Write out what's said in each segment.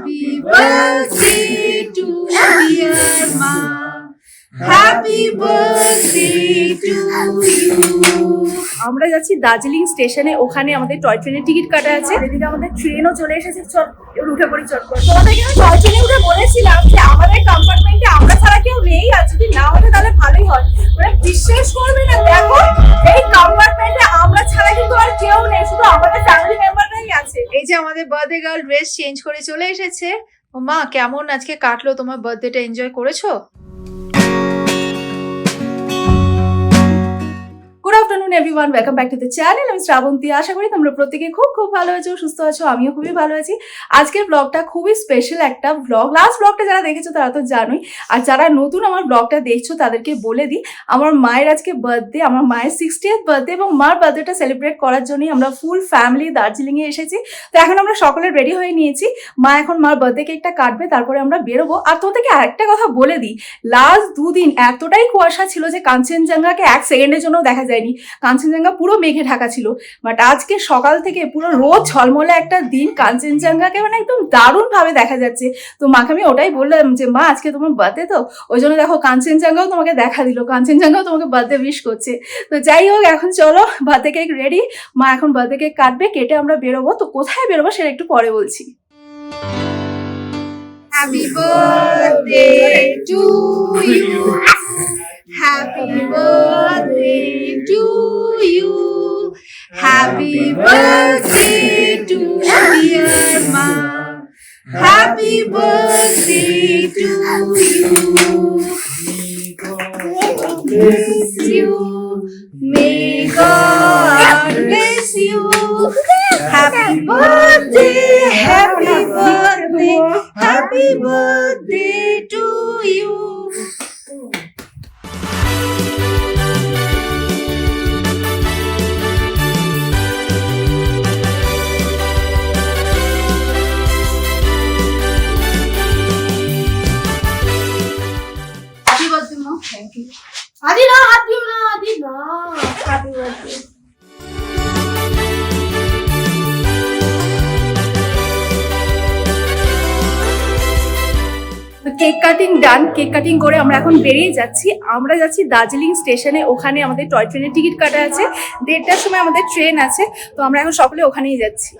Happy birthday to dear Ma. Happy birthday to you. আমরা যাচ্ছি দার্জিলিং স্টেশনে, ওখানে আমাদের টয় ট্রেনের টিকিট কাটা আছে। এদিকে আমাদের ট্রেনও চলে এসেছে, চল উঠে পড়ি চট করে। তোমাদেরকে আমি টয় ট্রেনে উঠে বলেছিলাম যে আমাদের কম্পার্টমেন্টে আমরা ছাড়া কেউ নেই, আর যদি না হতো তাহলে ভালোই হয়। মানে বিশ্বাস করবে না, দেখো এই কম্পার্টমেন্টে আমরা ছাড়া কিন্তু আর কেউ নেই, শুধু আমাদের ফ্যামিলি মেম্বাররাই আছে। এই যে আমাদের বার্থডে গার্ল ড্রেস চেঞ্জ করে চলে এসেছে। ও মা, কেমন আজকে কাটলো তোমার বার্থডেটা? এনজয় করেছো? Good afternoon everyone, welcome back to the channel. আমি শ্রাবন্তী। আশা করি তোমরা প্রত্যেকে খুব ভালো আছো, সুস্থ আছো। আমিও খুবই ভালো আছি। আজকের ব্লগটা খুবই স্পেশাল একটা ব্লগ। লাস্ট ব্লগটা যারা দেখেছো তারা তো জানোই, আর যারা নতুন আমার ব্লগটা দেখছো তাদেরকে বলে দিই, আমার মায়ের আজকে বার্থডে, আমার মায়ের 60th বার্থডে, এবং মার বার্থডেটা সেলিব্রেট করার জন্যই আমরা ফুল ফ্যামিলি দার্জিলিংয়ে এসেছি। তো এখন আমরা সকলে রেডি হয়ে নিয়েছি। মা এখন মার বার্থডে কেকটা কাটবে, তারপরে আমরা বেরোবো। আর তোমাদেরকে আরেকটা কথা বলে দিই, লাস্ট দুদিন এতটাই কুয়াশা ছিল যে কাঞ্চনজঙ্ঘাকে এক সেকেন্ডের জন্য দেখা যায়নি। কাঞ্চনজঙ্ঘা পুরো মেঘে ঢাকা ছিল, বাট আজকে সকাল থেকে পুরো রোদ ঝলমলে একটা দিন, কাঞ্চনজঙ্ঘাকে মানে একদম দারুণ ভাবে দেখা যাচ্ছে। তো মাকে আমি ওটাই বললাম যে মা আজকে তোমার বার্থডে, তো ওই জন্য দেখো কাঞ্চনজঙ্ঘাও তোমাকে দেখা দিল, কাঞ্চনজঙ্ঘাও তোমাকে বার্থডে উইশ করছে। তো যাই হোক, এখন চলো বার্থডে কেক রেডি। মা এখন বার্থডে কেক কাটবে, কেটে আমরা বেরোবো। তো কোথায় বেরোবো সেটা একটু পরে বলছি। Happy birthday to you. Happy birthday to you. Happy birthday to dear Ma. Happy birthday to you. Bless you. May God bless you. Happy birthday, happy birthday, happy birthday to you. Happy birthday, Mom. Thank you. Adi na. Happy birthday. Cake cutting done. Cake cutting করে আমরা এখন বেরিয়ে যাচ্ছি। আমরা যাচ্ছি দার্জিলিং স্টেশনে, ওখানে আমাদের টয় ট্রেনের টিকিট কাটা আছে। 1:30টার সময় আমাদের ট্রেন আছে, তো আমরা এখন সকলে ওখানেই যাচ্ছি।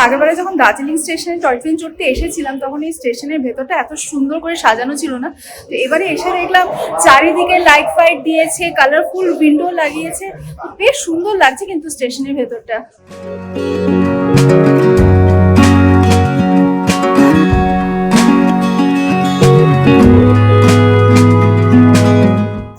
আগেরবারে যখন দার্জিলিং স্টেশনে টয় ট্রেন চড়তে এসেছিলাম, তখন এই স্টেশনের ভেতরটা এত সুন্দর করে সাজানো ছিল না। তো এবারে এসে দেখলাম চারিদিকে লাইট ফাইট দিয়েছে, কালারফুল উইন্ডো লাগিয়েছে, বেশ সুন্দর লাগছে কিন্তু স্টেশনের ভেতরটা।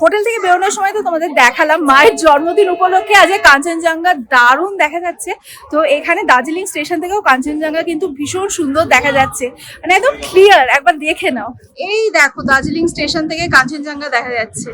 হোটেল থেকে বেরোনোর সময় তো তোমাদের দেখালাম মায়ের জন্মদিন উপলক্ষে আজকে কাঞ্চনজঙ্ঘা দারুণ দেখা যাচ্ছে। তো এখানে দার্জিলিং স্টেশন থেকেও কাঞ্চনজঙ্ঘা কিন্তু ভীষণ সুন্দর দেখা যাচ্ছে, মানে একদম ক্লিয়ার, একবার দেখে নাও। এই দেখো দার্জিলিং স্টেশন থেকে কাঞ্চনজঙ্ঘা দেখা যাচ্ছে।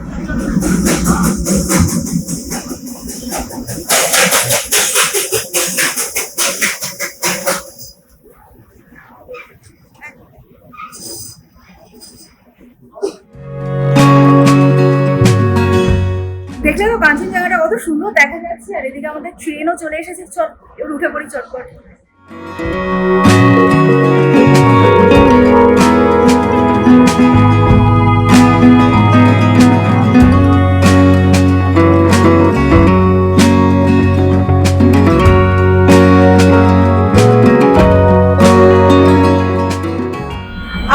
দেখলে তো কাঞ্চনজঙ্ঘাটা কত সুন্দর দেখা যাচ্ছে। আর এদিকে আমাদের ট্রেনও চলে এসেছে, চল উঠে পড়ি চটপট।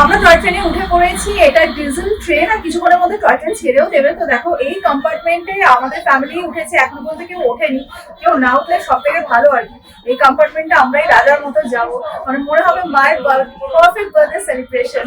আমরা টয় ট্রেনে উঠে পড়েছি। এটা ডিজেল ট্রেন, আর কিছুক্ষণের মধ্যে টয় ট্রেন ছেড়েও দেবে। তো দেখো এই কম্পার্টমেন্টে আমাদের ফ্যামিলি উঠেছে, এখনো পর্যন্ত কেউ ওঠেনি। কেউ না উঠলে সব থেকে ভালো আর কি। এই কম্পার্টমেন্টে আমরাই রাজার মতো যাবো, মানে মনে হবে মায়ের পারফেক্ট বার্থডে সেলিব্রেশন।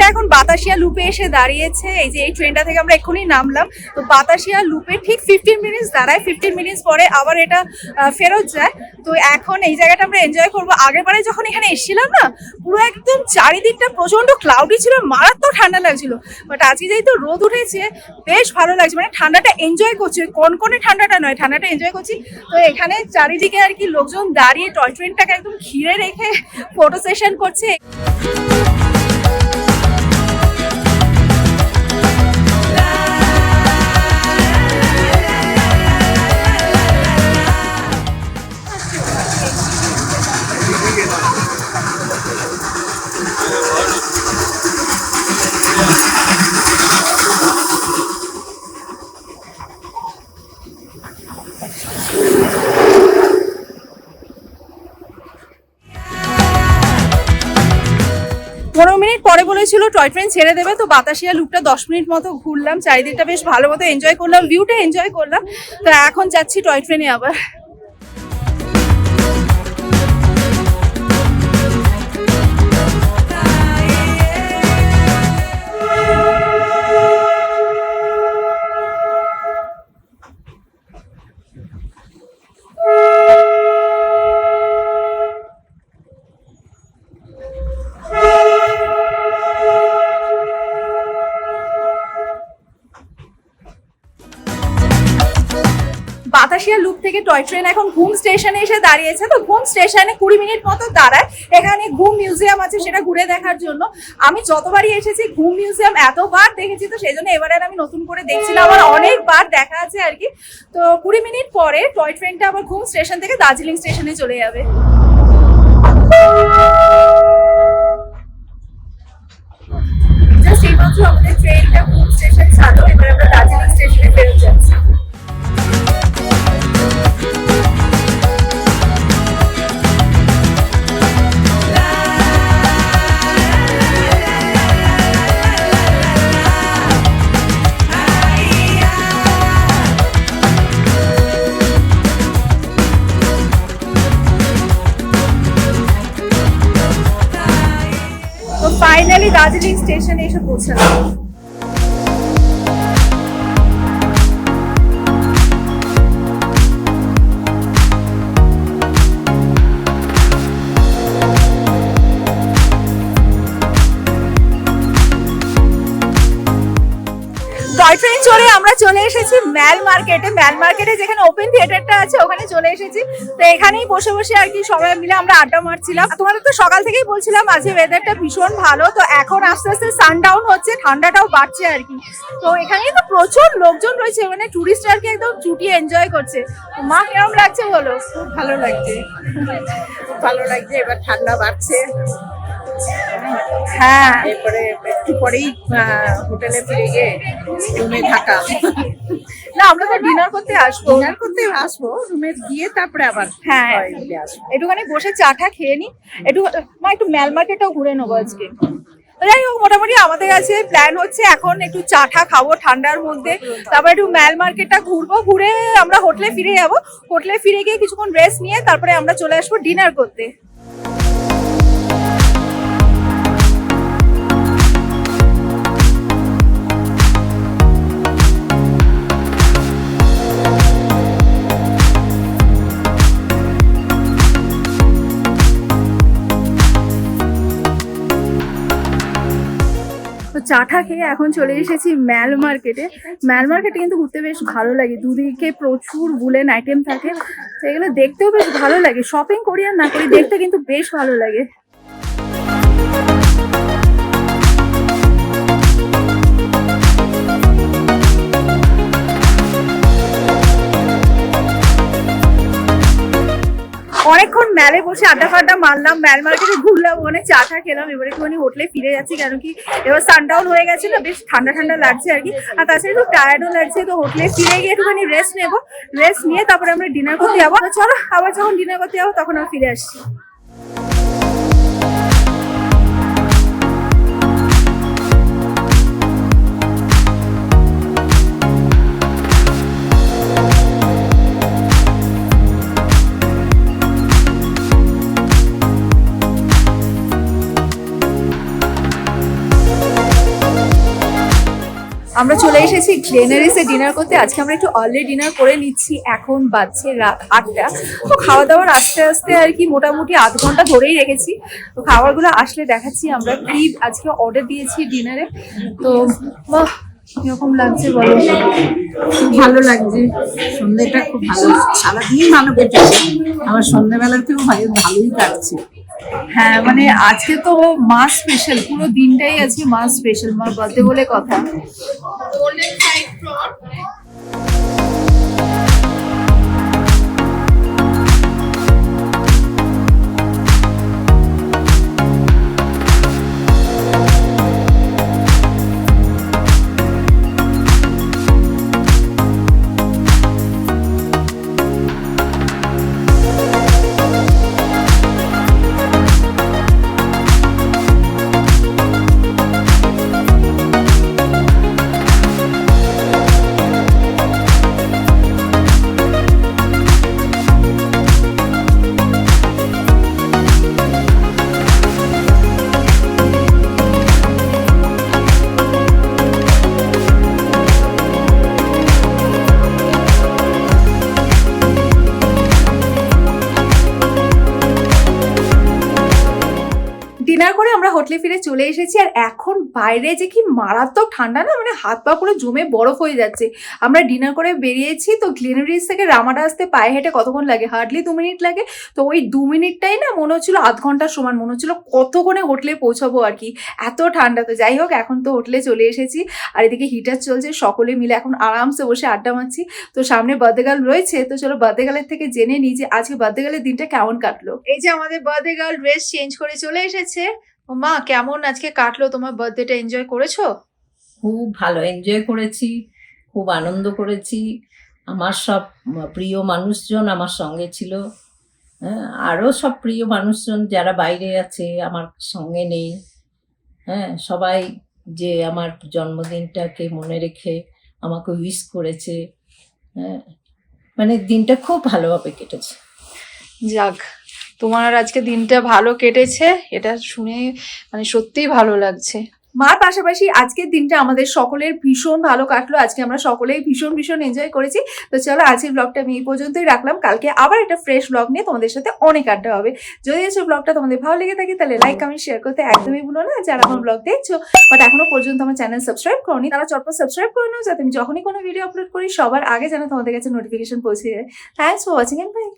ট্রেনটা এখন বাতাসিয়া লুপে এসে দাঁড়িয়েছে। এই যে এই ট্রেনটা থেকে আমরা এক্ষুনি নামলাম, তো বাতাসিয়া লুপে ঠিক 15 মিনিটস দাঁড়ায়, 15 মিনিটস পরে আবার এটা ফেরত যায়। তো এখন এই জায়গাটা আমরা এনজয় করবো। আগের বারে যখন এখানে এসেছিলাম না, পুরো একদম চারিদিকটা প্রচন্ড ক্লাউডি ছিল, মারাত্মক ঠান্ডা লাগছিল। বাট আজকে যেহেতু রোদ উঠেছে বেশ ভালো লাগছে, মানে ঠান্ডাটা এনজয় করছি, কনকনে ঠান্ডাটা নয়, ঠান্ডাটা এনজয় করছি। তো এখানে চারিদিকে আর কি লোকজন দাঁড়িয়ে টয় ট্রেনটাকে একদম ঘিরে রেখে ফটো সেশন করছে। মিনিট পরে বলেছিল টয় ট্রেন ছেড়ে দেবে, তো বাতাসিয়া লুপটা 10 মিনিট মতো ঘুরলাম, চারিদিকটা বেশ ভালো মতো এনজয় করলাম, ভিউটা এনজয় করলাম। তো এখন যাচ্ছি টয় ট্রেনে আবার। বাতাসিয়া লুপ থেকে টয় ট্রেন এখন ঘুম স্টেশনে এসে দাঁড়িয়েছে। তো ঘুম স্টেশনে 20 মিনিট মতো দাঁড়ায়। এখানে ঘুম মিউজিয়াম আছে, সেটা ঘুরে দেখার জন্য। আমি যতবারই এসেছি ঘুম মিউজিয়াম এতবার দেখেছি, তো সেই জন্য এবারে আমি নতুন করে দেখছি না, আমার অনেকবার দেখা আছে আর কি। তো 20 মিনিট পরে টয় ট্রেনটা আবার ঘুম স্টেশন থেকে দার্জিলিং স্টেশনে চলে যাবে। জাস্ট এইমাত্র আমাদের ট্রেনটা ঘুম স্টেশন ছাড়লো, এবার আমরা দার্জিলিং স্টেশনে ফেরত যাচ্ছি। ফাইনালি দার্জিলিং স্টেশনে এসে পৌঁছালাম। টয় ট্রেন চড়ে আমরা চলে এসেছি ম্যাল মার্কেটে। ম্যাল মার্কেটে যেখানে ওপেন থিয়েটারটা আছে ওখানে চলে এসেছি। তো এখানেই বসে বসে আর কি সবাই মিলে আমরা আড্ডা মারছিলাম। তোমাদের তো সকাল থেকেই বলছিলাম আজকে ওয়েদারটা ভীষণ ভালো। তো এখন আস্তে আস্তে সানডাউন হচ্ছে, ঠান্ডাটাও বাড়ছে আর কি। তো এখানেই তো প্রচুর লোকজন রয়েছে, মানে টুরিস্ট আর কি একদম চুটিয়ে এনজয় করছে। মা কেমন লাগছে বলো? খুব ভালো লাগছে, খুব ভালো লাগছে। এবার ঠান্ডা বাড়ছে, হ্যাঁ এরপরে একটু পরেই হোটেলে ফিরে গিয়ে রুমে থাকা। না আমরা তো ডিনার করতে আসবো, রুমে গিয়ে তারপরে আবার হ্যাঁ আসবো। একটুখানি বসে চা টা খেয়ে নি, একটু ম্যাল মার্কেটটাও ঘুরে নেবো আজকে। যাই হোক, মোটামুটি আমাদের কাছে প্ল্যান হচ্ছে এখন একটু চা টা খাবো ঠান্ডার মধ্যে, তারপর একটু ম্যাল মার্কেটটা ঘুরবো, ঘুরে আমরা হোটেলে ফিরে যাবো। হোটেলে ফিরে গিয়ে কিছুক্ষণ রেস্ট নিয়ে তারপরে আমরা চলে আসবো ডিনার করতে। চাটা খেয়ে এখন চলে এসেছি ম্যাল মার্কেটে। ম্যাল মার্কেটে কিন্তু ঘুরতে বেশ ভালো লাগে, দুদিকে প্রচুর বুলেন আইটেম থাকে, সেগুলো দেখতেও বেশ ভালো লাগে। শপিং করি আর না করি, দেখতে কিন্তু বেশ ভালো লাগে। অনেকক্ষণ ম্যালে বসে আড্ডা ফাড্ডা মারলাম, ম্যাল মার্কেটে ঘুরলাম, ওখানে চা টা খেলাম। এবার একটুখানি হোটেলে ফিরে যাচ্ছি, কারণ কি এবার সানডাউন হয়ে গেছে না, বেশ ঠান্ডা ঠান্ডা লাগছে আর কি। আর তাছাড়া একটু টায়ার্ডও লাগছে। তো হোটেলে ফিরে গিয়ে একটুখানি রেস্ট নেবো, রেস্ট নিয়ে তারপরে আমরা ডিনার করতে যাবো। চলো আবার যখন ডিনার করতে যাবো তখন আমরা ফিরে আসছি। আমরা চলে এসেছি গ্লেনারিসে ডিনার করতে। আজকে আমরা একটু আর্লি ডিনার করে নিচ্ছি। এখন বাজছে রাত 8টা। তো খাওয়া দাওয়ার আস্তে আস্তে আর কি মোটামুটি আধ ঘন্টা ধরেই রেখেছি। তো খাবারগুলো আসলে দেখাচ্ছি। আমরা কি আজকে অর্ডার দিয়েছি ডিনারে। তো বাহ কিরকম লাগছে বলো? খুব ভালো লাগছে, সন্ধ্যেটা খুব ভালো, সারাদিন ভালো কেটেছে, আবার সন্ধ্যেবেলাতেও ভালোই কাটছে। হ্যাঁ মানে আজকে তো মা স্পেশাল, পুরো দিনটাই আজকে মা স্পেশাল, মার বার্থডে বলে কথা। ডিনার করে আমরা হোটেলে ফিরে চলে এসেছি। আর এখন বাইরে যে কি মারাত্মক ঠান্ডা না, মানে হাত পা পুরো জমে বরফ হয়ে যাচ্ছে। আমরা ডিনার করে বেরিয়েছি, তো গ্লেনারিস থেকে রামাডা আসতে পায়ে হেঁটে কতক্ষণ লাগে? হার্ডলি 2 মিনিট লাগে। তো ওই 2 মিনিটটাই না মনে হচ্ছিল আধ ঘন্টার সমান, মনে হচ্ছিল কতক্ষণে হোটেলে পৌঁছাবো আর কি, এত ঠান্ডা। তো যাই হোক, এখন তো হোটেলে চলে এসেছি। আর এদিকে হিটার চলছে, সকলে মিলে এখন আরামসে বসে আড্ডা মারছি। তো সামনে বার্থডে গার্ল রয়েছে, তো চলো বার্থডে গার্লের থেকে জেনে নিই যে আজকে বার্থডে গার্লের দিনটা কেমন কাটলো। এই যে আমাদের বার্থডে গার্ল ড্রেস চেঞ্জ করে চলে এসেছে। ও মা, কেমন আজকে কাটলো তোমার বার্থডেটা? এনজয় করেছো? খুব ভালো এনজয় করেছি, খুব আনন্দ করেছি। আমার সব প্রিয় মানুষজন আমার সঙ্গে ছিল। হ্যাঁ, আরও সব প্রিয় মানুষজন যারা বাইরে আছে আমার সঙ্গে নেই। হ্যাঁ, সবাই যে আমার জন্মদিনটাকে মনে রেখে আমাকে উইশ করেছে। হ্যাঁ, মানে দিনটা খুব ভালোভাবে কেটেছে। যাক, তোমার আজকে দিনটা ভালো কেটেছে, এটা শুনে মানে সত্যিই ভালো লাগছে। মার পাশাপাশি আজকের দিনটা আমাদের সকলের ভীষণ ভালো কাটলো। আজকে আমরা সকলেই ভীষণ ভীষণ এনজয় করেছি। তো চলো আজকের ব্লগটা আমি এই পর্যন্তই রাখলাম। কালকে আবার একটা ফ্রেশ ব্লগ নিয়ে তোমাদের সাথে অনেক আড্ডা হবে। যদি আজকের ব্লগটা তোমাদের ভালো লেগে থাকে তাহলে লাইক কমেন্ট শেয়ার করতে একদমই ভুলো না। যারা আমার ব্লগ দেখছো বাট এখনো পর্যন্ত আমার চ্যানেল সাবস্ক্রাইব করোনি, তারা চটপট সাবস্ক্রাইব করে নাও, যাতে আমি যখনই কোনো ভিডিও আপলোড করি সবার আগে যেন তোমাদের কাছে নোটিফিকেশন পৌঁছে যায়। Thanks for watching and by.